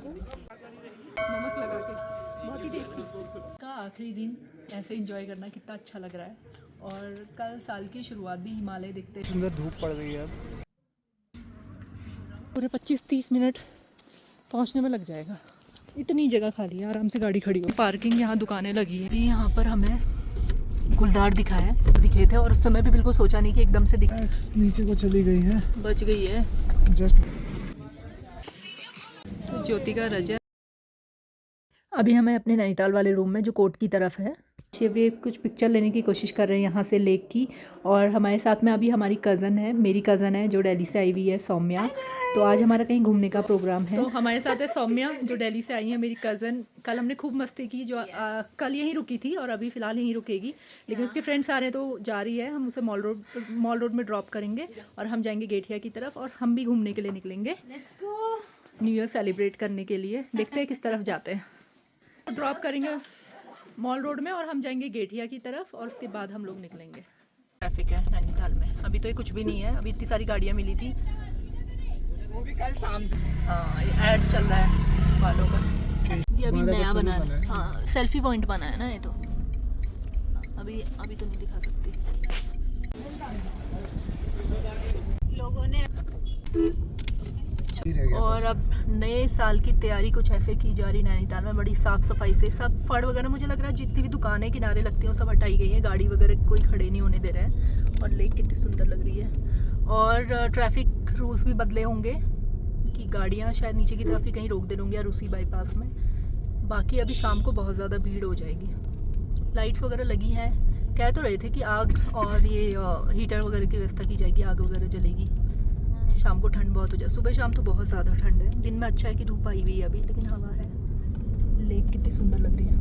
नमक लगा के बहुत ही टेस्टी। का आखिरी दिन ऐसे एंजॉय करना कितना अच्छा लग रहा है। और कल साल की शुरुआत भी हिमालय दिखते सुंदर धूप पड़ रही है। पूरे 25-30 मिनट पहुंचने में लग जाएगा। इतनी जगह खाली है, आराम से गाड़ी खड़ी हो। पार्किंग यहाँ दुकानें लगी है। यहाँ पर हमें गुलदार दिखे थे और उस समय भी बिल्कुल सोचा नहीं कि एकदम से नीचे को चली गई है, बच गई है। जस्ट तो ज्योति का रजा। अभी हमें अपने नैनीताल वाले रूम में जो कोर्ट की तरफ है, वे कुछ पिक्चर लेने की कोशिश कर रहे हैं यहाँ से लेक की। और हमारे साथ में अभी हमारी कज़न है, मेरी कज़न है जो दिल्ली से आई हुई है, सौम्या। तो आज हमारा कहीं घूमने का प्रोग्राम है। तो हमारे साथ है सौम्या जो दिल्ली से आई है, मेरी कज़न। कल हमने खूब मस्ती की, जो कल यहीं रुकी थी और अभी फ़िलहाल यहीं रुकेगी। लेकिन उसके फ्रेंड्स आ रहे हैं तो जा रही है। हम उसे मॉल रोड में ड्रॉप करेंगे और हम जाएंगे गेठिया की तरफ। और हम भी घूमने के लिए निकलेंगे न्यू ईयर सेलिब्रेट करने के लिए। देखते हैं किस तरफ जाते हैं। ड्रॉप करेंगे मॉल रोड में और हम जाएंगे गेठिया की तरफ और उसके बाद हम लोग निकलेंगे। ट्रैफिक है नैनीताल में, अभी तो ये कुछ भी नहीं है। अभी इतनी सारी गाड़ियाँ मिली थी, वो भी कल शाम से। हाँ, ये ऐड चल रहा है वालों का। ये अभी नया बना है। हाँ, सेल्फी पॉइंट बना है ना ये तो। अभी तो नहीं दिखा सकती। लोगों ने और अब नए साल की तैयारी कुछ ऐसे की जा रही नैनीताल में, बड़ी साफ सफाई से। सब फड़ वगैरह मुझे लग रहा है जितनी भी दुकानें किनारे लगती हैं वो सब हटाई गई हैं। गाड़ी वगैरह कोई खड़े नहीं होने दे रहा है। और लेक कितनी सुंदर लग रही है। और ट्रैफिक रूल्स भी बदले होंगे कि गाड़ियाँ शायद नीचे की तरफ ही कहीं रोक दे होंगे या रूसी बाईपास में। बाकी अभी शाम को बहुत ज़्यादा भीड़ हो जाएगी। लाइट्स वगैरह लगी हैं। कह तो रहे थे कि आग और ये हीटर वगैरह की व्यवस्था की जाएगी, आग वगैरह जलेगी। शाम को ठंड बहुत हो जाए। सुबह शाम तो बहुत ज़्यादा ठंड है। दिन में अच्छा है कि धूप आई हुई है अभी, लेकिन हवा है। लेक कितनी सुंदर लग रही है।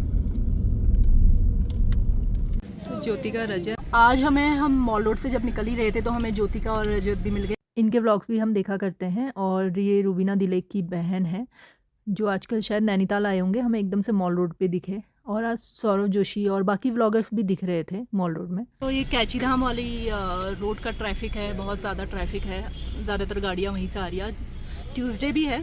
तो ज्योति का रजत, आज हम मॉल रोड से जब निकल ही रहे थे तो हमें ज्योति का और रजत भी मिल गए। इनके व्लॉग्स भी हम देखा करते हैं। और ये रूबीना दिलेक की बहन है जो आजकल शायद नैनीताल आए होंगे। हमें एकदम से मॉल रोड पे दिखे। और आज सौरव जोशी और बाकी व्लॉगर्स भी दिख रहे थे मॉल रोड में। तो ये कैचीधाम वाली रोड का ट्रैफिक है, बहुत ज़्यादा ट्रैफिक है। ज़्यादातर गाड़ियाँ वहीं से आ रही है। ट्यूसडे भी है।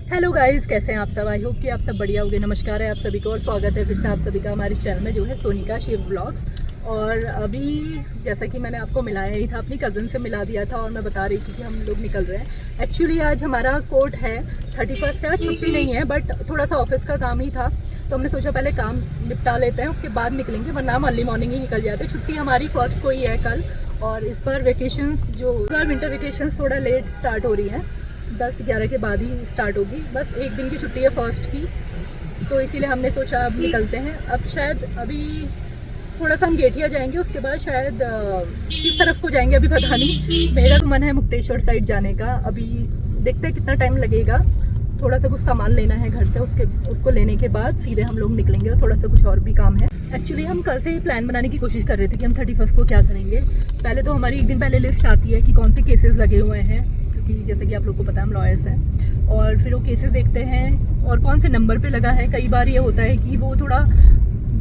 हेलो गाइस, कैसे हैं आप सब? आई होप कि आप सब बढ़िया होंगे। नमस्कार है आप सभी को और स्वागत है फिर से आप सभी का हमारे चैनल में जो है सोनिका शिव व्लॉग्स। और अभी जैसा कि मैंने आपको मिलाया ही था, अपनी कज़न से मिला दिया था और मैं बता रही थी कि हम लोग निकल रहे हैं। एक्चुअली आज हमारा कोर्ट है 31 है, छुट्टी नहीं है बट थोड़ा सा ऑफिस का काम ही था तो हमने सोचा पहले काम निपटा लेते हैं उसके बाद निकलेंगे, वरना हम अर्ली मॉर्निंग ही निकल जाते। छुट्टी हमारी फर्स्ट को ही है कल। और इस बार वेकेशंस जो विंटर वेकेशंस थोड़ा लेट स्टार्ट हो रही हैं, 10-11 के बाद ही स्टार्ट होगी। बस एक दिन की छुट्टी है फर्स्ट की, तो इसीलिए हमने सोचा अब निकलते हैं। अब शायद अभी थोड़ा सा हम गेठिया जाएंगे, उसके बाद शायद किस तरफ को जाएंगे अभी पता नहीं। मेरा तो मन है मुक्तेश्वर साइड जाने का। अभी देखते हैं कितना टाइम लगेगा। थोड़ा सा कुछ सामान लेना है घर से, उसको लेने के बाद सीधे हम लोग निकलेंगे। और थोड़ा सा कुछ और भी काम है। एक्चुअली हम कल से ही प्लान बनाने की कोशिश कर रहे थे कि हम 31 को क्या करेंगे। पहले तो हमारी एक दिन पहले लिस्ट आती है कि कौन से केसेस लगे हुए हैं, क्योंकि जैसे कि आप लोग को पता है हम लॉयर्स हैं। और फिर वो केसेस देखते हैं और कौन से नंबर पे लगा है। कई बार ये होता है कि वो थोड़ा,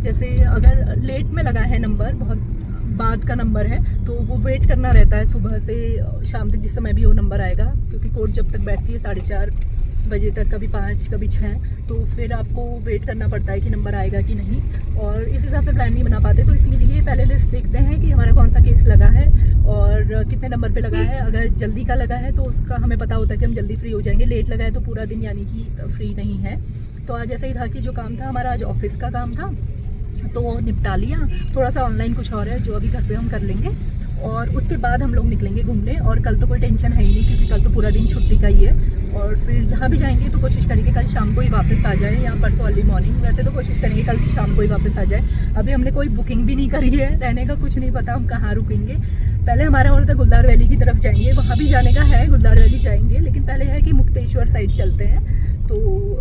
जैसे अगर लेट में लगा है नंबर, बहुत बाद का नंबर है, तो वो वेट करना रहता है सुबह से शाम तक जिस समय भी वो नंबर आएगा। क्योंकि कोर्ट जब तक बैठती है 4:30 बजे तक, कभी 5 कभी 6, तो फिर आपको वेट करना पड़ता है कि नंबर आएगा कि नहीं। और इस हिसाब से प्लान नहीं बना पाते, तो इसीलिए पहले लिस्ट देखते हैं कि हमारा कौन सा केस लगा है और कितने नंबर पे लगा है। अगर जल्दी का लगा है तो उसका हमें पता होता है कि हम जल्दी फ्री हो जाएंगे। लेट लगा है तो पूरा दिन यानी कि फ्री नहीं है। तो आज ऐसा ही था कि जो काम था हमारा, आज ऑफिस का काम था तो वो निपटा लिया। थोड़ा सा ऑनलाइन कुछ और है जो अभी घर पे हम कर लेंगे और उसके बाद हम लोग निकलेंगे घूमने। और कल तो कोई टेंशन है ही नहीं क्योंकि कल तो पूरा दिन छुट्टी का ही है। और फिर जहाँ भी जाएंगे तो कोशिश करेंगे कल शाम को ही वापस आ जाए या परसों अर्ली मॉर्निंग। वैसे तो कोशिश करेंगे कल शाम को ही वापस आ जाए। अभी हमने कोई बुकिंग भी नहीं करी है, रहने का कुछ नहीं पता हम कहाँ रुकेंगे। पहले हमारा और था गुलदार वैली की तरफ जाएंगे, वहाँ भी जाने का है, गुलदार वैली जाएंगे। लेकिन पहले है कि मुक्तेश्वर साइड चलते हैं, तो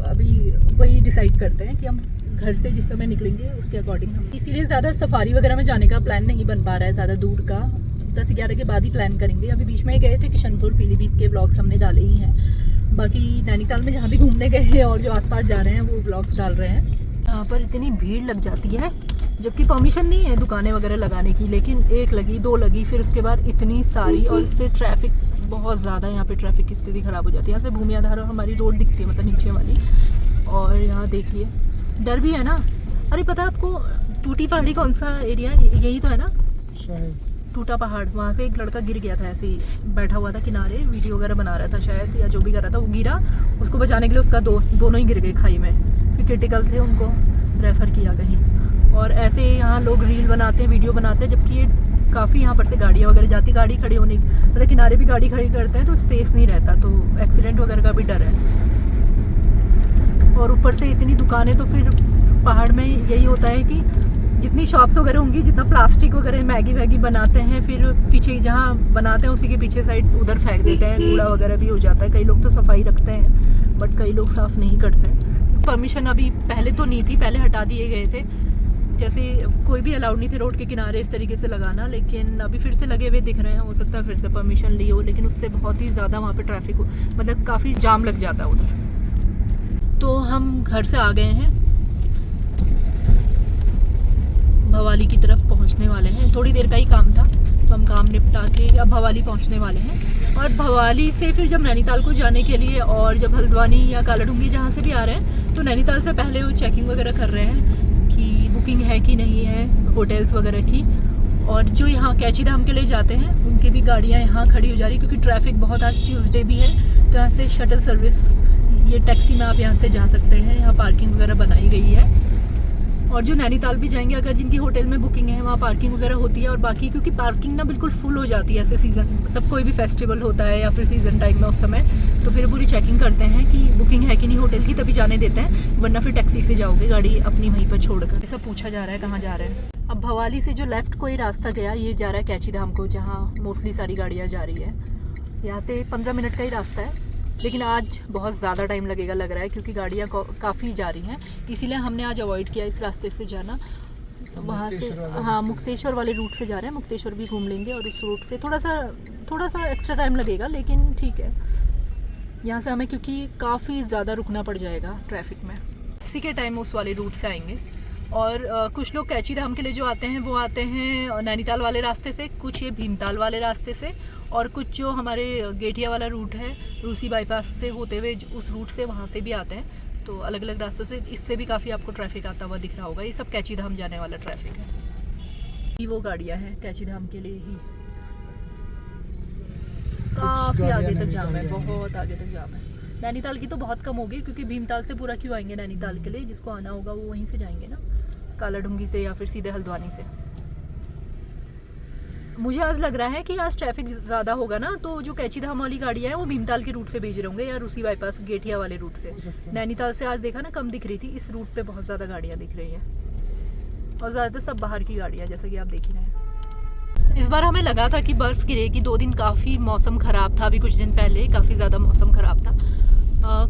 अभी वही डिसाइड करते हैं कि हम घर से जिस समय निकलेंगे उसके अकॉर्डिंग हम, इसीलिए ज़्यादा सफारी वगैरह में जाने का प्लान नहीं बन पा रहा है ज़्यादा दूर का। 10-11 के बाद ही प्लान करेंगे। अभी बीच में गए थे किशनपुर, पीलीभीत के व्लॉग्स हमने डाले ही हैं। बाकी नैनीताल में जहाँ भी घूमने गए हैं और जो आसपास जा रहे हैं वो व्लॉग्स डाल रहे हैं। यहाँ पर इतनी भीड़ लग जाती है जबकि परमिशन नहीं है दुकानें वगैरह लगाने की, लेकिन 1 लगी 2 लगी, फिर उसके बाद इतनी सारी, और इससे ट्रैफिक बहुत ज़्यादा यहाँ पे ट्रैफिक की स्थिति ख़राब हो जाती है। यहाँ से भूमियाधार और हमारी रोड दिखती है, मतलब नीचे वाली। और यहाँ देखिए डर भी है ना। अरे पता है आपको टूटी पहाड़ी कौन सा एरिया है? यही तो है ना, शायद। टूटा पहाड़। वहाँ से एक लड़का गिर गया था, ऐसे ही बैठा हुआ था किनारे, वीडियो वगैरह बना रहा था शायद, या जो भी कर रहा था, वो गिरा। उसको बचाने के लिए उसका दोस्त, दोनों ही गिर गए खाई में, फिर क्रिटिकल थे, उनको रेफ़र किया कहीं। और ऐसे यहाँ लोग रील बनाते हैं, वीडियो बनाते हैं, जबकि ये काफ़ी यहाँ पर से गाड़ियाँ वगैरह जाती, गाड़ी खड़ी होने मतलब किनारे भी गाड़ी खड़ी करते हैं तो स्पेस नहीं रहता, तो एक्सीडेंट वगैरह का भी डर है। और ऊपर से इतनी दुकानें, तो फिर पहाड़ में यही होता है कि जितनी शॉप्स वगैरह होंगी, जितना प्लास्टिक वगैरह मैगी वैगी बनाते हैं, फिर पीछे जहाँ बनाते हैं उसी के पीछे साइड उधर फेंक देते हैं, कूड़ा वगैरह भी हो जाता है। कई लोग तो सफाई रखते हैं बट कई लोग साफ़ नहीं करते। परमिशन अभी पहले तो नहीं थी, पहले हटा दिए गए थे, जैसे कोई भी अलाउड नहीं थे रोड के किनारे इस तरीके से लगाना, लेकिन अभी फिर से लगे हुए दिख रहे हैं। हो सकता है फिर से परमिशन ली हो, लेकिन उससे बहुत ही ज़्यादा वहाँ पे ट्रैफिक हो, मतलब काफ़ी जाम लग जाता है उधर। तो हम घर से आ गए हैं, भवाली की तरफ पहुँचने वाले हैं। थोड़ी देर का ही काम था, तो हम काम निपटा के अब भवाली पहुँचने वाले हैं। और भवाली से फिर जब नैनीताल को जाने के लिए, और जब हल्द्वानी या कालाडूंगी जहाँ से भी आ रहे हैं, तो नैनीताल से पहले वो चेकिंग वगैरह कर रहे हैं कि बुकिंग है कि नहीं है होटल्स वगैरह की। और जो यहाँ कैची धाम के लिए जाते हैं उनकी भी गाड़ियाँ यहाँ खड़ी हो जा रही, क्योंकि ट्रैफिक बहुत, आज ट्यूसडे भी है, तो यहाँ से शटल सर्विस, ये टैक्सी में आप यहाँ से जा सकते हैं। यहाँ पार्किंग वगैरह बनाई गई है। और जो नैनीताल भी जाएंगे, अगर जिनकी होटल में बुकिंग है, वहाँ पार्किंग वगैरह होती है। और बाकी क्योंकि पार्किंग ना बिल्कुल फुल हो जाती है ऐसे सीज़न, मतलब कोई भी फेस्टिवल होता है या फिर सीज़न टाइम में उस समय, तो फिर पूरी चेकिंग करते हैं कि बुकिंग है कि नहीं होटल की, तभी जाने देते हैं, वरना फिर टैक्सी से जाओगे गाड़ी अपनी वहीं पर छोड़कर। ऐसा पूछा जा रहा है कहाँ जा रहे हैं। अब भवाली से जो लेफ़्ट कोई रास्ता गया, ये जा रहा है कैची धाम को, जहाँ मोस्टली सारी गाड़ियाँ जा रही है। यहाँ से 15 मिनट का ही रास्ता है, लेकिन आज बहुत ज़्यादा टाइम लगेगा लग रहा है, क्योंकि गाड़ियाँ काफ़ी जा रही हैं। इसीलिए हमने आज अवॉइड किया इस रास्ते से जाना, वहाँ से। हाँ, मुक्तेश्वर वाले रूट से जा रहे हैं, मुक्तेश्वर भी घूम लेंगे, और उस रूट से थोड़ा सा एक्स्ट्रा टाइम लगेगा, लेकिन ठीक है। यहाँ से हमें क्योंकि काफ़ी ज़्यादा रुकना पड़ जाएगा ट्रैफिक में, इसी के टाइम उस वाले रूट से आएंगे। और कुछ लोग कैची धाम के लिए जो आते हैं वो आते हैं नैनीताल वाले रास्ते से, कुछ ये भीमताल वाले रास्ते से, और कुछ जो हमारे गेठिया वाला रूट है रूसी बाईपास से होते हुए उस रूट से, वहाँ से भी आते हैं। तो अलग अलग रास्तों से, इससे भी काफ़ी आपको ट्रैफिक आता हुआ दिख रहा होगा। ये सब कैची धाम जाने वाला ट्रैफिक है। ये वो गाड़ियाँ हैं कैची धाम के लिए ही। काफ़ी आगे तक जाम है, बहुत आगे तक जाम है। नैनीताल की तो बहुत कम होगी, क्योंकि भीमताल से पूरा क्यों आएंगे नैनीताल के लिए, जिसको आना होगा वो वहीं से जाएंगे ना, कालाडूंगी से या फिर सीधे हल्द्वानी से। मुझे आज लग रहा है कि आज ट्रैफिक ज़्यादा होगा ना, तो जो कैची धाम वाली गाड़ियाँ हैं वो भीमताल के रूट से भेज रहे होंगे, या रूसी बाईपास गेठिया वाले रूट से। नैनीताल से आज देखा ना कम दिख रही थी, इस रूट पे बहुत ज़्यादा गाड़ियाँ दिख रही हैं, और ज़्यादातर सब बाहर की गाड़ियाँ, जैसा कि आप देख ही रहे हैं। इस बार हमें लगा था कि बर्फ़ गिरेगी, 2 दिन काफ़ी मौसम ख़राब था, अभी कुछ दिन पहले काफ़ी ज़्यादा मौसम ख़राब था।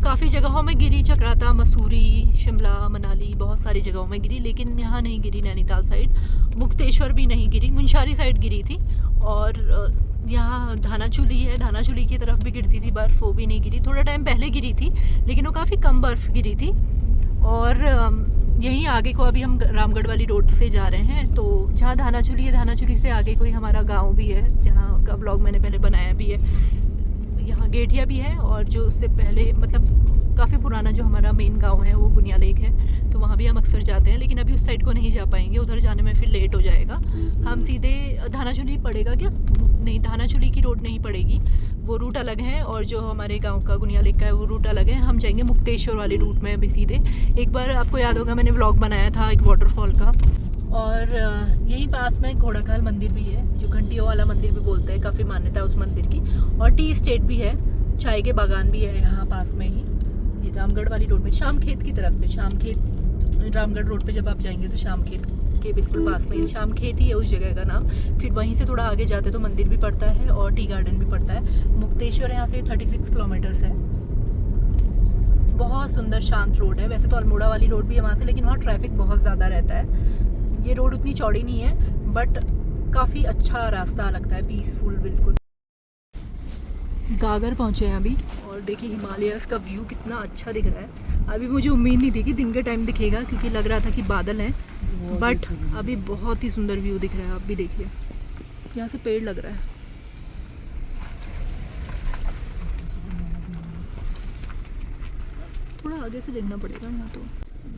काफ़ी जगहों में गिरी, चक्राता, मसूरी, शिमला, मनाली, बहुत सारी जगहों में गिरी, लेकिन यहाँ नहीं गिरी। नैनीताल साइड, मुक्तेश्वर भी नहीं गिरी, मुंशारी साइड गिरी थी। और यहाँ धानाचूली है, धानाचूली की तरफ भी गिरती थी बर्फ़, वो भी नहीं गिरी। थोड़ा टाइम पहले गिरी थी, लेकिन वो काफ़ी कम बर्फ़ गिरी थी। और यहीं आगे को अभी हम रामगढ़ वाली रोड से जा रहे हैं, तो जहाँ धानाचूली है, धानाचूली से आगे कोई हमारा गाँव भी है, जहाँ का व्लॉग मैंने पहले बनाया भी है। यहाँ गेठिया भी है, और जो उससे पहले, मतलब काफ़ी पुराना जो हमारा मेन गांव है वो गुनिया लेक है, तो वहाँ भी हम अक्सर जाते हैं। लेकिन अभी उस साइड को नहीं जा पाएंगे, उधर जाने में फिर लेट हो जाएगा। हम सीधे धानाचूली पड़ेगा क्या? नहीं, धानाचूली की रोड नहीं पड़ेगी, वो रूट अलग है, और जो हमारे गांव का गुनिया लेक का है वो रूट अलग है। हम जाएंगे मुक्तेश्वर वाले रूट में अभी सीधे। एक बार आपको याद होगा मैंने व्लॉग बनाया था एक वाटरफॉल का। और यहीं पास में घोड़ाखाल मंदिर भी है, जो घंटियों वाला मंदिर भी बोलते हैं, काफ़ी मान्यता है उस मंदिर की। और टी स्टेट भी है, चाय के बागान भी है यहाँ पास में ही, ये रामगढ़ वाली रोड में, शामखेत की तरफ से। शामखेत रामगढ़ रोड पे जब आप जाएंगे तो शामखेत के बिल्कुल पास में शामखेत ही है उस जगह का नाम। फिर वहीं से थोड़ा आगे जाते तो मंदिर भी पड़ता है और टी गार्डन भी पड़ता है। मुक्तेश्वर यहाँ से 36 किलोमीटर्स है। बहुत सुंदर शांत रोड है। वैसे तो अल्मोड़ा वाली रोड भी है वहाँ से, लेकिन वहाँ ट्रैफिक बहुत ज़्यादा रहता है। ये रोड उतनी चौड़ी नहीं है, बट काफ़ी अच्छा रास्ता लगता है, पीसफुल बिल्कुल। गागर पहुँचे हैं अभी, और देखिए हिमालयस का व्यू कितना अच्छा दिख रहा है। अभी मुझे उम्मीद नहीं थी कि दिन के टाइम दिखेगा, क्योंकि लग रहा था कि बादल हैं, बट अभी बहुत ही सुंदर व्यू दिख रहा है। आप भी देखिए, यहाँ से पेड़ लग रहा है। थोड़ा आगे से देखना पड़ेगा यहाँ तो।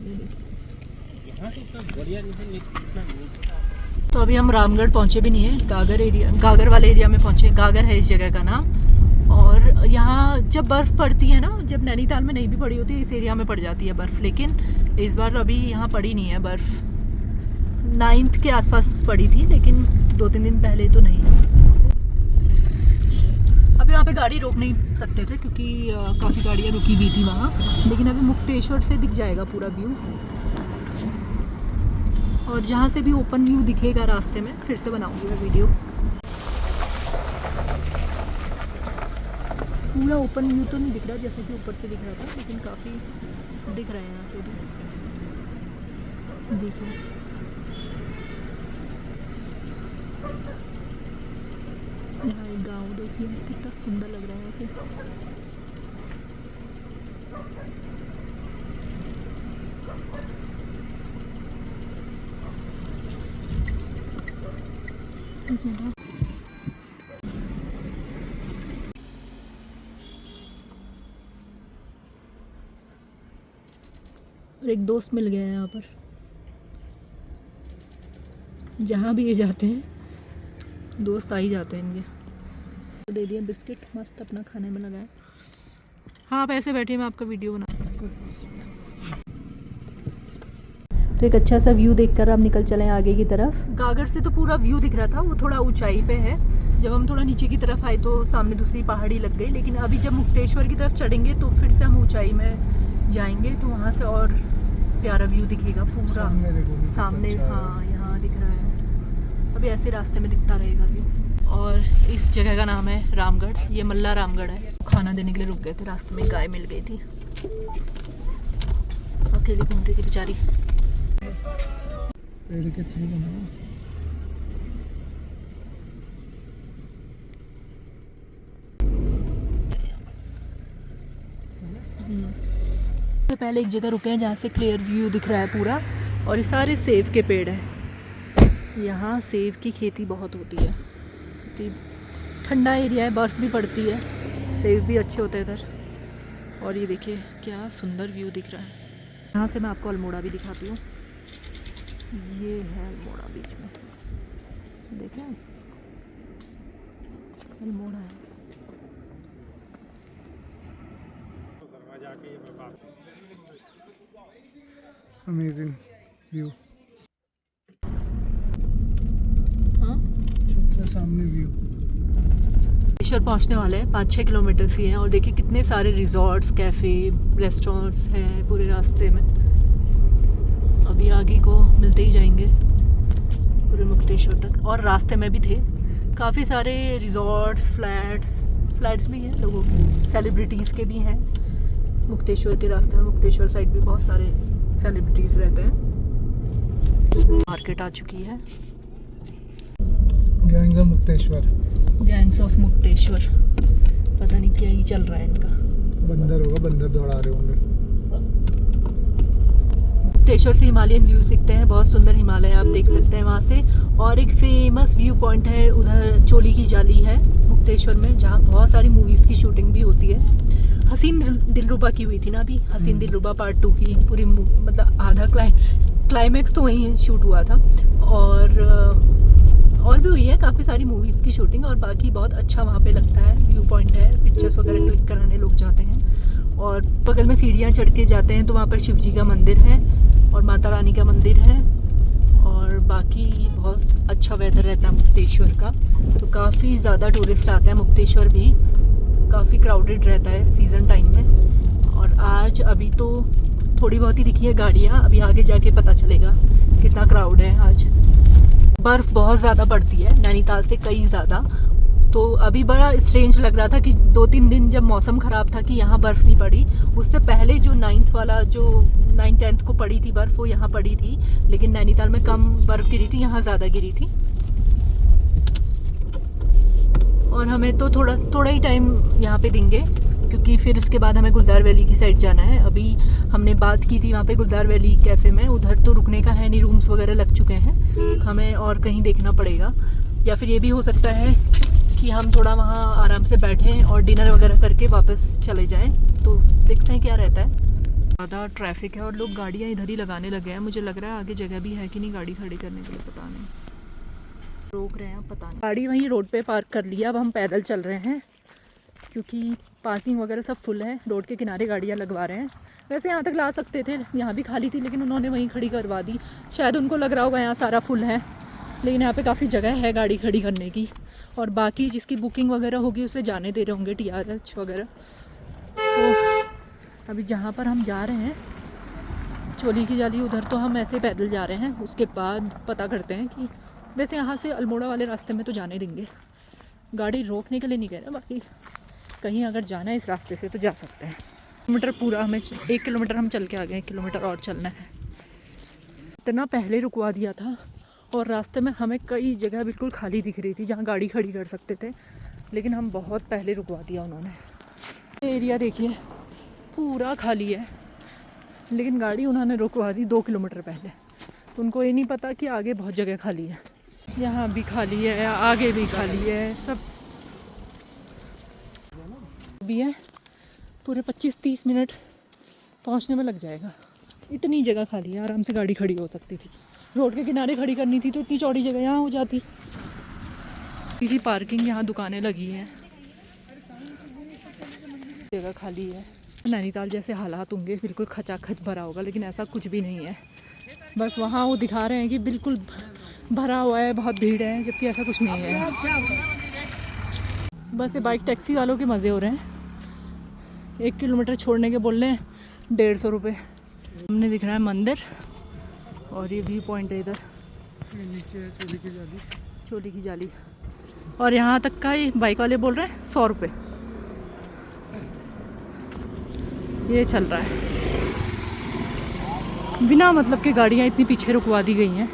ये देखिए तो अभी हम रामगढ़ पहुँचे भी नहीं है, गागर वाले एरिया में पहुँचे। गागर है इस जगह का नाम। और यहाँ जब बर्फ़ पड़ती है ना, जब नैनीताल में नहीं भी पड़ी होती है, इस एरिया में पड़ जाती है बर्फ़। लेकिन इस बार अभी यहाँ पड़ी नहीं है बर्फ़। 9th के आसपास पड़ी थी, लेकिन 2-3 दिन पहले तो नहीं। अभी वहाँ पे गाड़ी रोक नहीं सकते थे क्योंकि काफ़ी गाड़ियाँ रुकी हुई थी वहाँ। लेकिन अभी मुक्तेश्वर से दिख जाएगा पूरा व्यू, और जहाँ से भी ओपन व्यू दिखेगा रास्ते में फिर से बनाऊँगी मैं वीडियो। पूरा ओपन व्यू तो नहीं दिख रहा जैसा कि ऊपर से दिख रहा था, लेकिन काफ़ी दिख रहा है यहाँ से भी। देखिए यहाँ एक गांव देखिए कितना सुंदर लग रहा है वैसे। और एक दोस्त मिल गया है यहाँ पर। जहाँ भी ये जाते हैं दोस्त आ ही जाते हैं इनके। तो दे दिया बिस्किट, मस्त अपना खाने में लगाए। हाँ आप ऐसे बैठिए, मैं आपका वीडियो बना। तो एक अच्छा सा व्यू देखकर आप निकल चले आगे की तरफ। गागर से तो पूरा व्यू दिख रहा था, वो थोड़ा ऊंचाई पे है। जब हम थोड़ा नीचे की तरफ आए तो सामने दूसरी पहाड़ी लग गई। लेकिन अभी जब मुक्तेश्वर की तरफ चढ़ेंगे तो फिर से हम ऊंचाई में जाएंगे, तो वहाँ से और प्यारा व्यू दिखेगा पूरा सामने। हाँ यहाँ दिख रहा है, अभी ऐसे रास्ते में दिखता रहेगा व्यू। और इस जगह का नाम है रामगढ़। ये मल्ला रामगढ़ है। खाना देने के लिए रुक गए थे, रास्ते में गाय मिल गई थी, अकेली घूम रही थी बेचारी। पेड़ के थ्रू बना। तो पहले एक जगह रुके हैं जहाँ से क्लियर व्यू दिख रहा है पूरा, और ये सारे सेब के पेड़ हैं। यहाँ सेब की खेती बहुत होती है क्योंकि ठंडा एरिया है, बर्फ़ भी पड़ती है, सेब भी अच्छे होते हैं इधर। और ये देखिए क्या सुंदर व्यू दिख रहा है। यहाँ से मैं आपको अल्मोड़ा भी दिखाती हूँ। ये है अल्मोड़ा बीच में, देखें अल्मोड़ा है। Amazing view. हाँ छत से सामने व्यू। मुक्तेश्वर पहुँचने वाले हैं, 5-6 किलोमीटर ही हैं। और देखिए कितने सारे रिजॉर्ट्स, कैफ़े, रेस्टोरेंट्स हैं पूरे रास्ते में। अभी आगे को मिलते ही जाएंगे पूरे मुक्तेश्वर तक। और रास्ते में भी थे काफ़ी सारे रिजॉर्ट्स, फ्लैट्स भी हैं लोगों के, सेलिब्रिटीज़ के भी हैं मुक्तेश्वर के रास्ते में। मुक्तेश्वर साइड भी बहुत सारे सेलिब्रिटीज़ रहते हैं। मार्केट आ चुकी है, gangs of Mukteshwar. Gangs of Mukteshwar, पता नहीं क्या ही चल रहा है इनका। बंदर होगा, बंदर दौड़ा रहे होंगे। मुक्तेश्वर से हिमालयन व्यूज़ दिखते हैं, बहुत सुंदर हिमालय आप देख सकते हैं वहाँ से। और एक फेमस व्यू पॉइंट है उधर, चोली की जाली है मुक्तेश्वर में, जहाँ बहुत सारी मूवीज़ की शूटिंग भी होती है। हसीन दिलरुबा की हुई थी ना अभी, हसीन दिलरुबा पार्ट 2 की पूरी, मतलब आधा क्लाइमैक्स तो वहीं शूट हुआ था। और भी हुई है काफ़ी सारी मूवीज़ की शूटिंग। और बाकी बहुत अच्छा वहाँ पे लगता है, व्यू पॉइंट है, पिक्चर्स वगैरह क्लिक कराने लोग जाते हैं। और बगल में सीढ़ियाँ चढ़ के जाते हैं तो वहाँ पर शिव जी का मंदिर है और माता रानी का मंदिर है। और बाकी बहुत अच्छा वेदर रहता है मुक्तेश्वर का, तो काफ़ी ज़्यादा टूरिस्ट आते हैं। मुक्तेश्वर भी काफ़ी क्राउडेड रहता है सीज़न टाइम में। और आज अभी तो थोड़ी बहुत ही दिखी है गाड़ियाँ, अभी आगे जाके पता चलेगा कितना क्राउड है आज। बर्फ़ बहुत ज़्यादा पड़ती है नैनीताल से कई ज़्यादा, तो अभी बड़ा स्ट्रेंज लग रहा था कि 2-3 दिन जब मौसम ख़राब था कि यहाँ बर्फ़ नहीं पड़ी। उससे पहले जो 9th वाला, जो 9th-10th को पड़ी थी बर्फ़, वो यहाँ पड़ी थी। लेकिन नैनीताल में कम बर्फ़ गिरी थी, यहाँ ज़्यादा गिरी थी। और हमें तो थोड़ा ही टाइम यहाँ पे देंगे क्योंकि फिर उसके बाद हमें गुलदार वैली की साइड जाना है। अभी हमने बात की थी वहाँ पे गुलदार वैली कैफ़े में, उधर तो रुकने का है नहीं, रूम्स वगैरह लग चुके हैं। हमें और कहीं देखना पड़ेगा, या फिर ये भी हो सकता है कि हम थोड़ा वहाँ आराम से बैठें और डिनर वगैरह करके वापस चले जाएं। तो देखते हैं क्या रहता है। ज़्यादा ट्रैफिक है और लोग गाड़ियाँ इधर ही लगाने लगे हैं। मुझे लग रहा है आगे जगह भी है कि नहीं गाड़ी खड़ी करने के लिए, पता नहीं। रोक रहे हैं, पता नहीं। गाड़ी वहीं रोड पे पार्क कर लिया। अब हम पैदल चल रहे हैं क्योंकि पार्किंग वगैरह सब फुल है। रोड के किनारे गाड़ियाँ लगवा रहे हैं। वैसे यहाँ तक ला सकते थे, यहाँ भी खाली थी, लेकिन उन्होंने वहीं खड़ी करवा दी। शायद उनको लग रहा होगा यहाँ सारा फुल है, लेकिन यहाँ पे काफ़ी जगह है गाड़ी खड़ी करने की। और बाकी जिसकी बुकिंग वगैरह होगी उसे जाने दे रहे होंगे TRH वगैरह। तो अभी जहाँ पर हम जा रहे हैं चोली की जाली, उधर तो हम ऐसे पैदल जा रहे हैं। उसके बाद पता करते हैं कि वैसे यहाँ से अल्मोड़ा वाले रास्ते में तो जाने देंगे, गाड़ी रोकने के लिए नहीं कह रहे। बाकी कहीं अगर जाना है इस रास्ते से तो जा सकते हैं। किलोमीटर पूरा हमें 1 किलोमीटर हम चल के आ गए, 1 किलोमीटर और चलना है। इतना पहले रुकवा दिया था और रास्ते में हमें कई जगह बिल्कुल खाली दिख रही थी जहाँ गाड़ी खड़ी कर सकते थे, लेकिन हम बहुत पहले रुकवा दिया उन्होंने। एरिया देखिए पूरा खाली है, लेकिन गाड़ी उन्होंने रुकवा दी 2 किलोमीटर पहले। उनको ये नहीं पता कि आगे बहुत जगह खाली है। यहाँ भी खाली है, आगे भी खाली है, सब भी है। पूरे 25-30 मिनट पहुँचने में लग जाएगा। इतनी जगह खाली है, आराम से गाड़ी खड़ी हो सकती थी। रोड के किनारे खड़ी करनी थी तो इतनी चौड़ी जगह यहाँ हो जाती। इसी पार्किंग, यहाँ दुकानें लगी हैं, जगह खाली है। नैनीताल जैसे हालात होंगे, बिल्कुल खचाखच भरा होगा, लेकिन ऐसा कुछ भी नहीं है। बस वहाँ वो दिखा रहे हैं कि बिल्कुल भरा हुआ है, बहुत भीड़ है, जबकि ऐसा कुछ नहीं है। बस ये बाइक टैक्सी वालों के मज़े हो रहे हैं। 1 किलोमीटर छोड़ने के बोल रहे हैं 150 रुपये। हमने दिख रहा है मंदिर और ये व्यू पॉइंट है इधर नीचे है चोली की जाली। चोली की जाली। और यहाँ तक का ही बाइक वाले बोल रहे हैं 100 रुपये। ये चल रहा है, बिना मतलब के गाड़ियाँ इतनी पीछे रुकवा दी गई हैं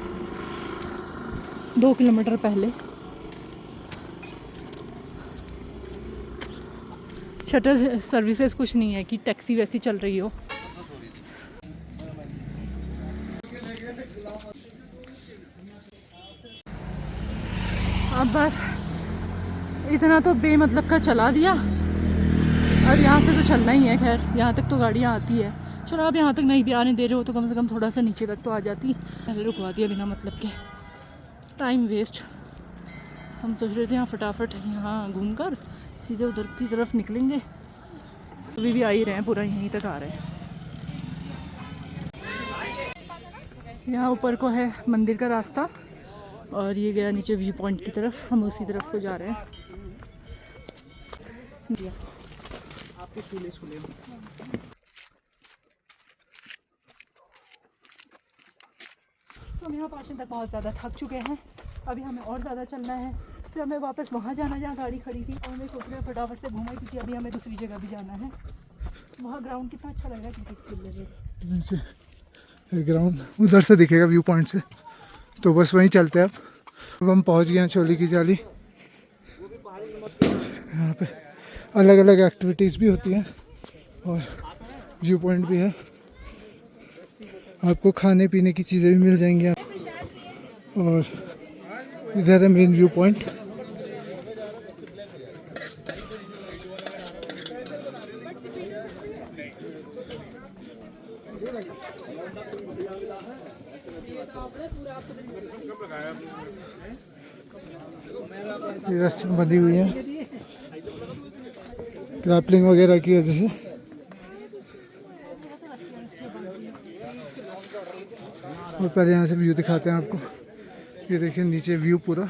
2 किलोमीटर पहले। शटल सर्विसेज कुछ नहीं है कि टैक्सी वैसी चल रही हो। अब बस इतना तो बेमतलब का चला दिया, अब यहाँ से तो चलना ही है। खैर यहाँ तक तो गाड़ियाँ आती है। चलो अब यहाँ तक नहीं भी आने दे रहे हो तो कम से कम थोड़ा सा नीचे तक तो आ जाती। पहले रुकवा दिया बिना मतलब के, टाइम वेस्ट। हम सोच रहे थे यहाँ फटाफट यहाँ घूमकर सीधे उधर की तरफ निकलेंगे। अभी भी आ ही रहे हैं, पूरा यहीं तक आ रहे हैं। यहाँ ऊपर को है मंदिर का रास्ता और ये गया नीचे व्यू पॉइंट की तरफ। हम उसी तरफ को जा रहे हैं। हम यहाँ पाशन तक बहुत ज़्यादा थक चुके हैं। अभी हमें और ज़्यादा चलना है, फिर हमें वापस वहाँ जाना जहाँ गाड़ी खड़ी थी। और हमें सोच रहे हैं फटाफट से घूमें क्योंकि अभी हमें दूसरी जगह भी जाना है। वहाँ ग्राउंड कितना अच्छा लग रहा है क्रिकेट खेलने में। ग्राउंड उधर से दिखेगा व्यू पॉइंट से, तो बस वहीं चलते हैं। अब हम पहुँच गए हैं चोली की जाली। यहाँ पे अलग अलग एक्टिविटीज़ भी होती हैं और व्यू पॉइंट भी है। आपको खाने पीने की चीज़ें भी मिल जाएंगी। और इधर है मेन व्यू पॉइंट। ये रस्सियाँ बंधी हुई हैं ग्रैपलिंग वगैरह की वजह से। और पहले यहाँ से व्यू दिखाते हैं आपको। ये देखिए नीचे व्यू पूरा।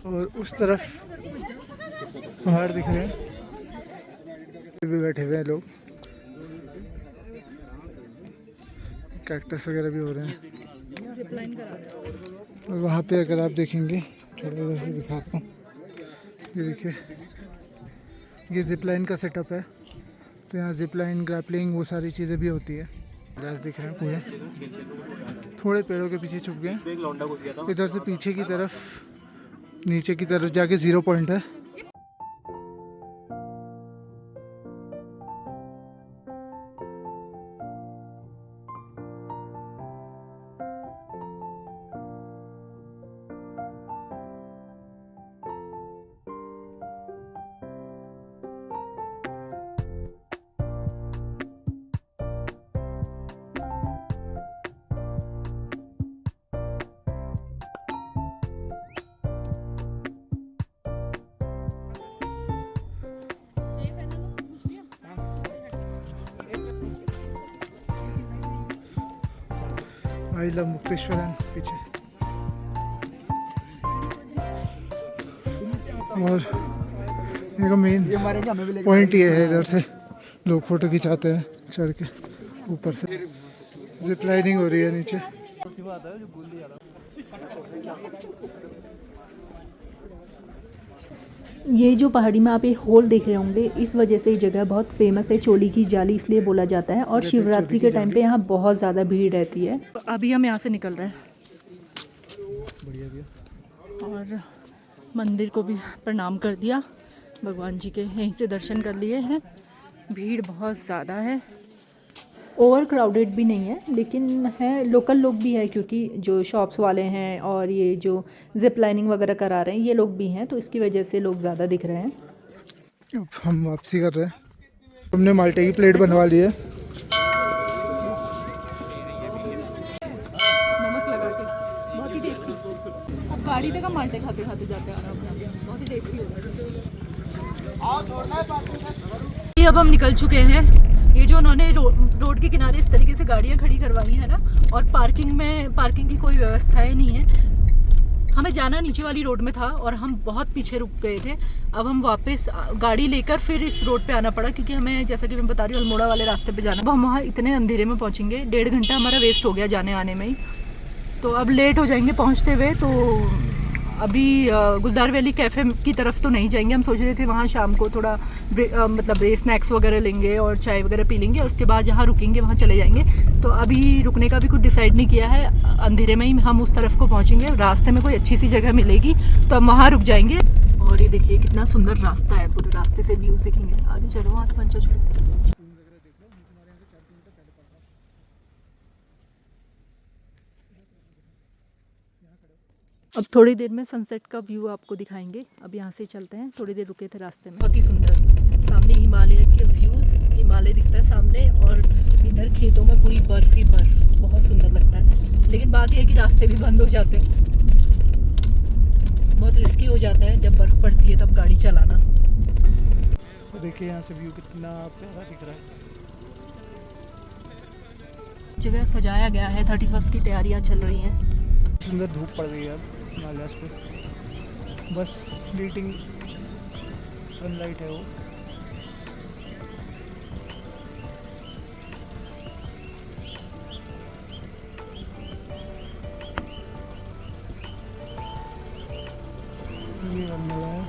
और उस तरफ पहाड़ दिख रहे हैं, भी बैठे हुए हैं लोग। कैक्टस वगैरह भी हो रहे हैं। और वहाँ पे अगर आप देखेंगे, थोड़ा इधर से दिखाता हूँ, ये देखिए ये जिप लाइन का सेटअप है। तो यहाँ जिप लाइन, ग्रैपलिंग, वो सारी चीज़ें भी होती है। ग्रास दिख रहे हैं पूरे, थोड़े पेड़ों के पीछे छुप गए। इधर से पीछे की तरफ, नीचे की तरफ जाके 0 पॉइंट है। आई लव मुक्तेश्वर पीछे। और देखो मेन पॉइंट ये है, इधर से लोग फोटो खिंचाते हैं चढ़ के ऊपर से। जिप लाइनिंग हो रही है नीचे। ये जो पहाड़ी में आप ये होल देख रहे होंगे, इस वजह से ये जगह बहुत फेमस है। चोली की जाली इसलिए बोला जाता है, और शिवरात्रि के टाइम पे यहाँ बहुत ज़्यादा भीड़ रहती है। अभी हम यहाँ से निकल रहे हैं और मंदिर को भी प्रणाम कर दिया, भगवान जी के यहीं से दर्शन कर लिए हैं। भीड़ बहुत ज़्यादा है, ओवर क्राउडेड भी नहीं है, लेकिन है लोकल लोग भी हैं, क्योंकि जो शॉप्स वाले हैं और ये जो जिप लाइनिंग वगैरह करा रहे हैं ये लोग भी हैं, तो इसकी वजह से लोग ज़्यादा दिख रहे हैं। अब हम वापसी कर रहे हैं। हमने माल्टे की प्लेट बनवा ली है, नमक लगा के, बहुत ही टेस्टी। अब गाड़ी तक हम माल्टे खाते खाते जाते हैं आराम आराम, बहुत ही टेस्टी होता है। अब हम निकल चुके हैं। ये जो उन्होंने रोड के किनारे इस तरीके से गाड़ियाँ खड़ी करवाई है ना, और पार्किंग की कोई व्यवस्था ही नहीं है। हमें जाना नीचे वाली रोड में था और हम बहुत पीछे रुक गए थे। अब हम वापस गाड़ी लेकर फिर इस रोड पे आना पड़ा, क्योंकि हमें, जैसा कि मैं बता रही हूँ, अल्मोड़ा वाले रास्ते पे जाना। अब हम वहाँ इतने अंधेरे में पहुँचेंगे, 1.5 घंटा हमारा वेस्ट हो गया जाने आने में ही, तो अब लेट हो जाएंगे पहुँचते हुए। तो अभी गुलदार वैली कैफ़े की तरफ तो नहीं जाएंगे। हम सोच रहे थे वहाँ शाम को थोड़ा मतलब स्नैक्स वगैरह लेंगे और चाय वगैरह पी लेंगे, उसके बाद जहाँ रुकेंगे वहाँ चले जाएंगे। तो अभी रुकने का भी कुछ डिसाइड नहीं किया है, अंधेरे में ही हम उस तरफ को पहुँचेंगे। रास्ते में कोई अच्छी सी जगह मिलेगी तो हम वहाँ रुक जाएंगे। और ये देखिए कितना सुंदर रास्ता है, पूरे रास्ते से व्यूज़ दिखेंगे। आगे चलो, वहाँ से पंचाचूली। अब थोड़ी देर में सनसेट का व्यू आपको दिखाएंगे। अब यहाँ से चलते हैं, थोड़ी देर रुके थे रास्ते में। बहुत ही सुंदर, सामने हिमालय के व्यूज़, हिमालय दिखता है सामने, और इधर खेतों में पूरी बर्फ ही बर्फ, बहुत सुंदर लगता है। लेकिन बात यह है कि रास्ते भी बंद हो जाते हैं, बहुत रिस्की हो जाता है जब बर्फ़ पड़ती है तब गाड़ी चलाना। तो देखिए यहाँ से व्यू कितना प्यारा दिख रहा है। जगह सजाया गया है, 31st की तैयारियाँ चल रही हैं। सुंदर धूप पड़ गई है अब हिमालयास पे, बस फ्लीटिंग सनलाइट है वो। ये अल्मोड़ा है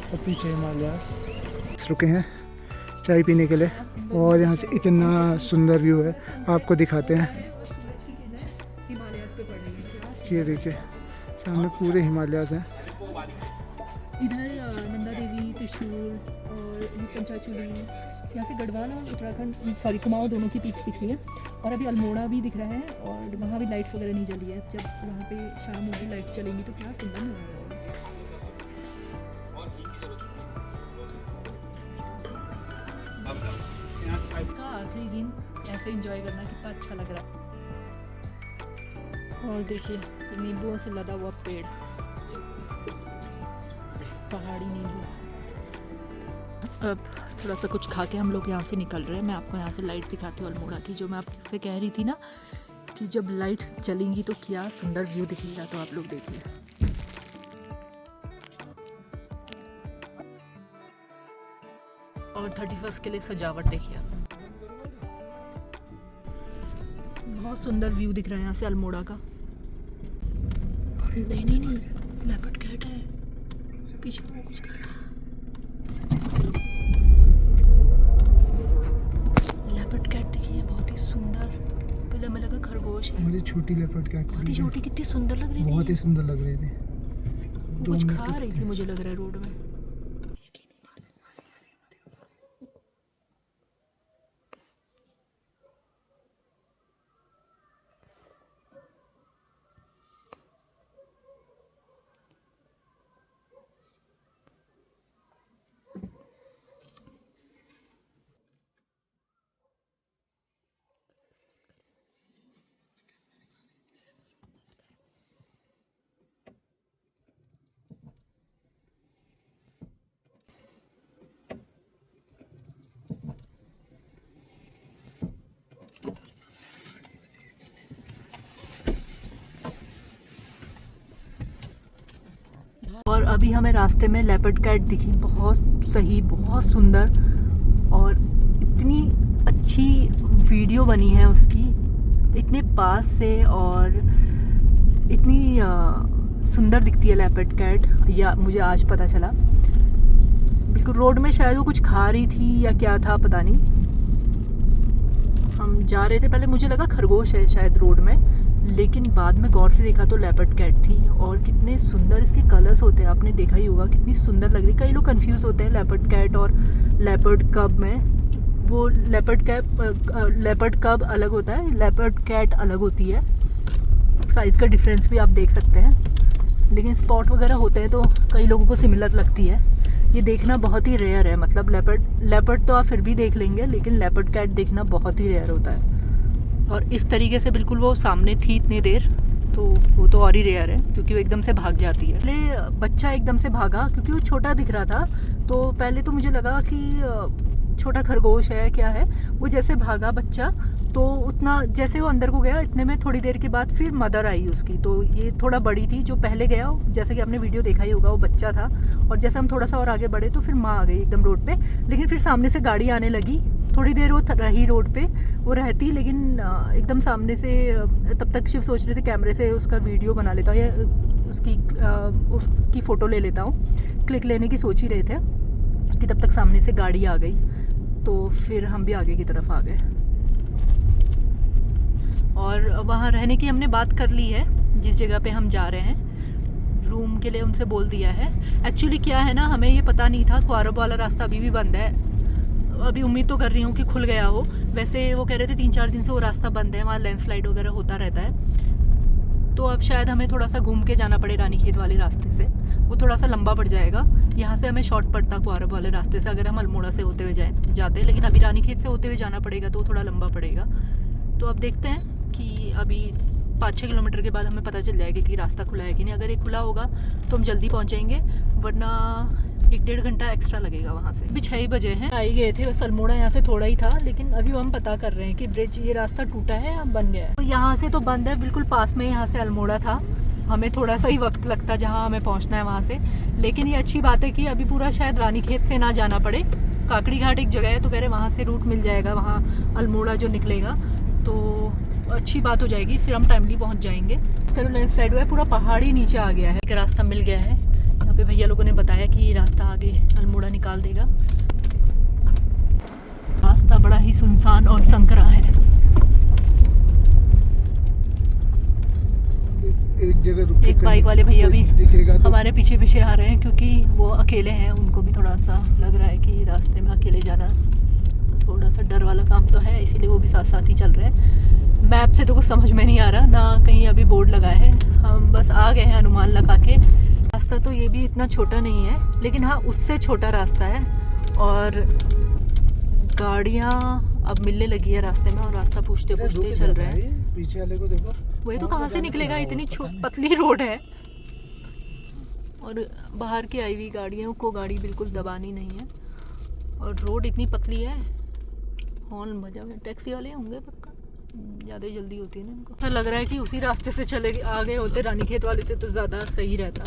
और पीछे हिमालयास। रुके हैं चाय पीने के लिए, और यहाँ से इतना सुंदर व्यू है, आपको दिखाते हैं। ये देखिए सामने पूरे हिमालयास हैं। इधर नंदा देवी, त्रिशूल और पंचाचूली, यहाँ से गढ़वाल और उत्तराखंड, कुमाऊँ दोनों की पीक्स दिख रही है। और अभी अल्मोड़ा भी दिख रहा है, और वहाँ भी लाइट्स वगैरह नहीं जली है। जब वहाँ पे शाम होगी, लाइट्स चलेंगी तो क्या सुंदर नज़ारा होगा। का आखिरी दिन ऐसे एंजॉय करना कितना अच्छा लग रहा है। और देखिए नींबुओं से लदा हुआ पेड़, पहाड़ी नींबू। अब थोड़ा सा कुछ खा के हम लोग यहाँ से निकल रहे हैं। मैं आपको यहाँ से लाइट दिखाती हूँ अल्मोड़ा की, जो मैं आपसे कह रही थी ना कि जब लाइट्स चलेंगी तो क्या सुंदर व्यू दिखेगा, तो आप लोग देखिए। और 31st के लिए सजावट देखिए आप, बहुत सुंदर व्यू दिख रहा है यहाँ से अल्मोड़ा का। नहीं नहीं नहीं, लेपर्ड कैट है पीछे, वो कुछ कर रहा है। लेपर्ड कैट देखिए, बहुत ही सुंदर। पहले हमें लगा खरगोश है। मुझे छोटी लेपर्ड कैट, बहुत ही छोटी, कितनी सुंदर लग रही थी, बहुत ही सुंदर लग रही थी। वो कुछ खा रही थी मुझे लग रहा है रोड में। अभी हमें रास्ते में लेपर्ड कैट दिखी, बहुत सही, बहुत सुंदर, और इतनी अच्छी वीडियो बनी है उसकी, इतने पास से, और इतनी सुंदर दिखती है लेपर्ड कैट। या मुझे आज पता चला, बिल्कुल रोड में शायद वो कुछ खा रही थी या क्या था पता नहीं। हम जा रहे थे, पहले मुझे लगा खरगोश है शायद रोड में, लेकिन बाद में गौर से देखा तो लेपर्ड कैट थी। और कितने सुंदर इसके कलर्स होते हैं, आपने देखा ही होगा कितनी सुंदर लग रही। कई लोग कंफ्यूज होते हैं लेपर्ड कैट और लेपर्ड कब में। वो लेपर्ड कब अलग होता है, लेपर्ड कैट अलग होती है। साइज़ का डिफरेंस भी आप देख सकते हैं, लेकिन स्पॉट वगैरह होते हैं तो कई लोगों को सिमिलर लगती है। ये देखना बहुत ही रेयर है, मतलब लेपर्ड तो आप फिर भी देख लेंगे, लेकिन लेपर्ड कैट देखना बहुत ही रेयर होता है। और इस तरीके से बिल्कुल वो सामने थी इतनी देर, तो वो तो और ही रेयर है, क्योंकि वो एकदम से भाग जाती है। पहले बच्चा एकदम से भागा क्योंकि वो छोटा दिख रहा था, तो पहले तो मुझे लगा कि छोटा खरगोश है क्या है। वो जैसे भागा बच्चा, तो उतना जैसे वो अंदर को गया, इतने में थोड़ी देर के बाद फिर मदर आई उसकी। तो ये थोड़ा बड़ी थी, जो पहले गया जैसे कि आपने वीडियो देखा ही होगा, वो बच्चा था। और जैसे हम थोड़ा सा और आगे बढ़े तो फिर माँ आ गई एकदम रोड पे। लेकिन फिर सामने से गाड़ी आने लगी, थोड़ी देर वो रही रोड पे, वो रहती, लेकिन एकदम सामने से। तब तक शिव सोच रहे थे कैमरे से उसका वीडियो बना लेता हूँ या उसकी फ़ोटो ले लेता हूँ। क्लिक लेने की सोच ही रहे थे कि तब तक सामने से गाड़ी आ गई, तो फिर हम भी आगे की तरफ आ गए। और वहाँ रहने की हमने बात कर ली है, जिस जगह पे हम जा रहे हैं, रूम के लिए उनसे बोल दिया है। एक्चुअली क्या है ना, हमें ये पता नहीं था, क्वारब वाला रास्ता अभी भी बंद है। अभी उम्मीद तो कर रही हूँ कि खुल गया हो। वैसे वो कह रहे थे 3-4 दिन से वो रास्ता बंद है, वहाँ लैंडस्लाइड वगैरह होता रहता है। तो अब शायद हमें थोड़ा सा घूम के जाना पड़े रानीखेत वाले रास्ते से, वो थोड़ा सा लंबा पड़ जाएगा। यहाँ से हमें शॉर्ट पड़ता क्वारब वाले रास्ते से, अगर हम अल्मोड़ा से होते हुए जाते, लेकिन अभी रानीखेत से होते हुए जाना पड़ेगा, तो थोड़ा लंबा पड़ेगा। तो अब देखते हैं कि अभी 5-6 किलोमीटर के बाद हमें पता चल जाएगा कि रास्ता खुला है कि नहीं। अगर ये खुला होगा तो हम जल्दी पहुँचेंगे, वरना 1-1.5 घंटा एक्स्ट्रा लगेगा वहाँ से। अभी 6 ही बजे हैं, आ ही गए थे, बस अल्मोड़ा यहाँ से थोड़ा ही था। लेकिन अभी हम पता कर रहे हैं कि ब्रिज, ये रास्ता टूटा है या बन गया है। तो यहाँ से तो बंद है, बिल्कुल पास में यहाँ से अल्मोड़ा था, हमें थोड़ा सा ही वक्त लगता जहाँ हमें पहुँचना है वहाँ से। लेकिन ये अच्छी बात है कि अभी पूरा शायद रानीखेत से ना जाना पड़े। काकड़ी घाट एक जगह है, तो कह रहे वहाँ से रूट मिल जाएगा, वहाँ अल्मोड़ा जो निकलेगा, तो अच्छी बात हो जाएगी, फिर हम टाइमली पहुंच जाएंगे। करो लैंडस्लाइड हुआ है, पूरा पहाड़ ही नीचे आ गया है। एक रास्ता मिल गया है, यहाँ पे भैया लोगों ने बताया कि ये रास्ता आगे अल्मोड़ा निकाल देगा। रास्ता बड़ा ही सुनसान और संकरा है। एक जगह रुक के एक बाइक वाले भैया भी दिखेगा तो हमारे पीछे पीछे आ रहे हैं, क्योंकि वो अकेले हैं, उनको भी थोड़ा सा लग रहा है कि रास्ते में अकेले जाना थोड़ा सा डर वाला काम तो है, इसीलिए वो भी साथ साथ ही चल रहे हैं। मैप से तो कुछ समझ में नहीं आ रहा, ना कहीं अभी बोर्ड लगा है, हम बस आ गए हैं अनुमान लगा के। रास्ता तो ये भी इतना छोटा नहीं है, लेकिन हाँ उससे छोटा रास्ता है। और गाड़ियाँ अब मिलने लगी है रास्ते में, और रास्ता पूछते पूछते चल रहे हैं। पीछे वाले को देखो, वही तो कहाँ से निकलेगा, इतनी पतली रोड है, और बाहर की आई हुई गाड़ियों को गाड़ी बिल्कुल दबानी नहीं है, और रोड इतनी पतली है। हॉर्न बजा हुआ, टैक्सी वाले होंगे पक्का, ज़्यादा जल्दी होती है ना इनको। ऐसा लग रहा है कि उसी रास्ते से चले आ गए होते रानीखेत वाले से, तो ज़्यादा सही रहता।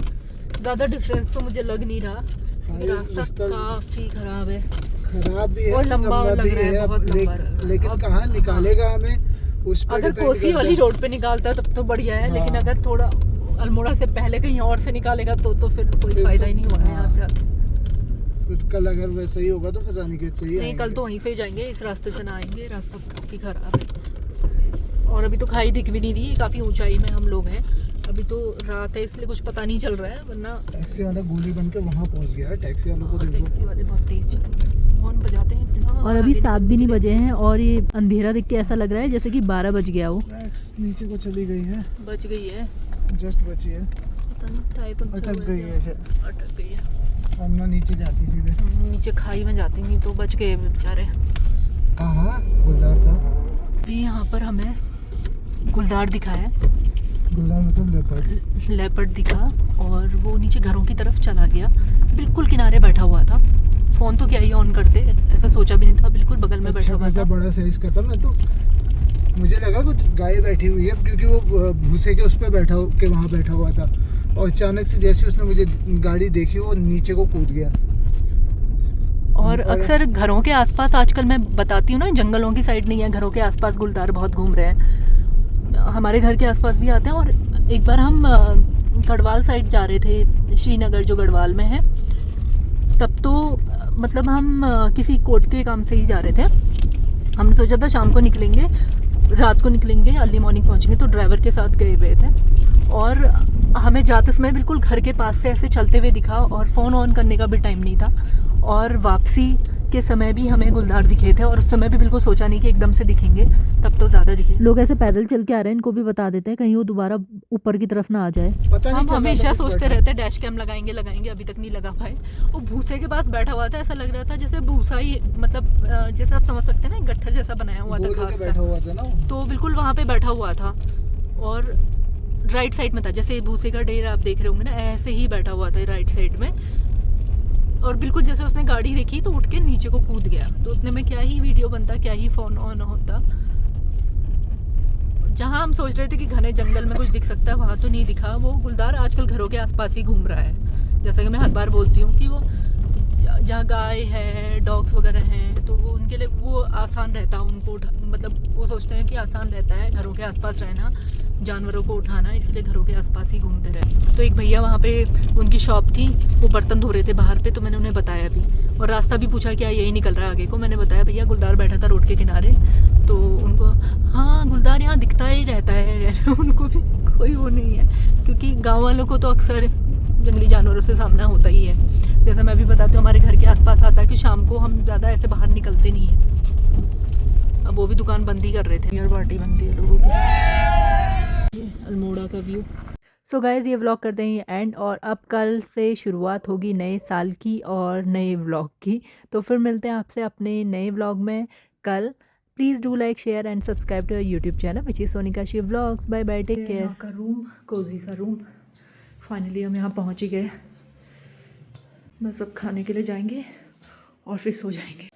ज़्यादा डिफरेंस तो मुझे लग नहीं रहा, क्योंकि रास्ता काफ़ी ख़राब है, खराब भी है और लंबा लग रहा है, बहुत लंबा। लेकिन कहाँ निकालेगा हमें उस पर। अगर कोसी वाली रोड पे निकालता तब तो बढ़िया है, लेकिन अगर थोड़ा अल्मोड़ा से पहले कहीं और से निकालेगा तो फिर कोई फ़ायदा ही नहीं होना है यहाँ से। कल अगर वैसा ही होगा तो फिर रानीखेत से ही नहीं, कल तो वहीं से ही जाएंगे, इस रास्ते से ना आएंगे, रास्ता काफ़ी ख़राब है। और अभी तो खाई दिख भी नहीं रही, काफ़ी ऊंचाई में हम लोग हैं। अभी तो रात है, इसलिए कुछ पता नहीं चल रहा है, वरना टैक्सी वाला गोली बन के वहाँ पहुँच गया है। टैक्सी वालों को देखो, टैक्सी वाले बहुत तेज चल रहे हैं, हॉर्न बजाते हैं इतना। और अभी 7 भी नहीं बजे हैं, और ये अंधेरा देख के ऐसा लग रहा है जैसे कि 12 बज गया हो। टैक्स नीचे को चली गई है, बच गई है, जस्ट बची है, पता नहीं टायर पंक्चर अटक गई है, अटक गई है। वरना नीचे जाती सीधे। नीचे खाई में जाती, नहीं तो बच गए बेचारे। हाँ गुलदार था। अभी यहाँ पर हमें गुलदार दिखा है, गुलदार मतलब लेपर्ड दिखा, और वो नीचे घरों की तरफ चला गया, बिल्कुल किनारे बैठा हुआ था। फ़ोन तो क्या ही ऑन करते, ऐसा सोचा भी नहीं था, बिल्कुल बगल में बैठा हुआ था। बड़ा साइज का था। मैं तो मुझे लगा कुछ गाय बैठी हुई है, क्योंकि वो भूसे के उस पर बैठा के वहाँ बैठा हुआ था, और अचानक से जैसे उसने मुझे गाड़ी देखी वो नीचे को कूद गया। और अक्सर घरों के आसपास आजकल मैं बताती हूँ ना, जंगलों की साइड नहीं है, घरों के आसपास गुलदार बहुत घूम रहे हैं। हमारे घर के आसपास भी आते हैं। और एक बार हम गढ़वाल साइड जा रहे थे, श्रीनगर जो गढ़वाल में है, तब तो मतलब हम किसी कोर्ट के काम से ही जा रहे थे। हमने सोचा था शाम को निकलेंगे, रात को निकलेंगे, अर्ली मॉर्निंग पहुंचेंगे, तो ड्राइवर के साथ गए हुए थे। और हमें जाते समय बिल्कुल घर के पास से ऐसे चलते हुए दिखा, और फ़ोन ऑन करने का भी टाइम नहीं था। और वापसी के समय भी हमें गुलदार दिखे थे, और उस समय भी बिल्कुल सोचा नहीं कि एकदम से दिखेंगे, तब तो ज़्यादा दिखे। लोग ऐसे पैदल चल के आ रहे हैं, इनको भी बता देते हैं कहीं वो दोबारा ऊपर की तरफ ना आ जाए। पता नहीं हम चल रहा हमेशा था कुछ सोचते बैठा। रहते हैं डैश कैम लगाएंगे लगाएंगे, अभी तक नहीं लगा पाए। वो भूसे के पास बैठा हुआ था, ऐसा लग रहा था जैसे भूसा ही, मतलब जैसे आप समझ सकते हैं ना, गट्ठर जैसा बनाया हुआ था गोल होके घास बैठा का। हुआ था ना वो। तो बिल्कुल वहाँ पे बैठा हुआ था, और राइट साइड में था, जैसे भूसे का ढेर आप देख रहे होंगे ना, ऐसे ही बैठा हुआ था राइट साइड में। और बिल्कुल जैसे उसने गाड़ी देखी तो उठ के नीचे को कूद गया। तो उतने में क्या ही वीडियो बनता, क्या ही फ़ोन ऑन होता। जहाँ हम सोच रहे थे कि घने जंगल में कुछ दिख सकता है, वहाँ तो नहीं दिखा। वो गुलदार आजकल घरों के आसपास ही घूम रहा है। जैसा कि मैं हर बार बोलती हूँ कि वो जहाँ गाय है, डॉग्स वगैरह हैं, तो वो उनके लिए वो आसान रहता है उनको मतलब वो सोचते हैं कि आसान रहता है घरों के आसपास रहना, जानवरों को उठाना, इसलिए घरों के आसपास ही घूमते रहे। तो एक भैया वहाँ पे उनकी शॉप थी, वो बर्तन धो रहे थे बाहर पे, तो मैंने उन्हें बताया भी, और रास्ता भी पूछा क्या यही निकल रहा है आगे को। मैंने बताया भैया गुलदार बैठा था रोड के किनारे। तो उनको, हाँ गुलदार यहाँ दिखता ही रहता है। उनको भी कोई वो नहीं है, क्योंकि गाँव वालों को तो अक्सर जंगली जानवरों से सामना होता ही है। जैसे मैं भी बताती हूँ, हमारे घर के आसपास आता है कि शाम को हम ज़्यादा ऐसे बाहर निकलते नहीं हैं। अब वो भी दुकान बंद ही कर रहे थे। यार पार्टी बन रही है लोगों की। ये अल्मोड़ा का व्यू। सो गाइज़, ये व्लॉग करते हैं एंड, और अब कल से शुरुआत होगी नए साल की और नए व्लॉग की। तो फिर मिलते हैं आपसे अपने नए व्लॉग में कल। Please do like, share and subscribe to YouTube channel which is Sonika Shiv vlogs. Bye bye, take care. यहाँ का रूम, कोजी सा रूम। फाइनली हम यहाँ पहुँच ही गए। बस अब खाने के लिए जाएंगे और फिर सो जाएंगे।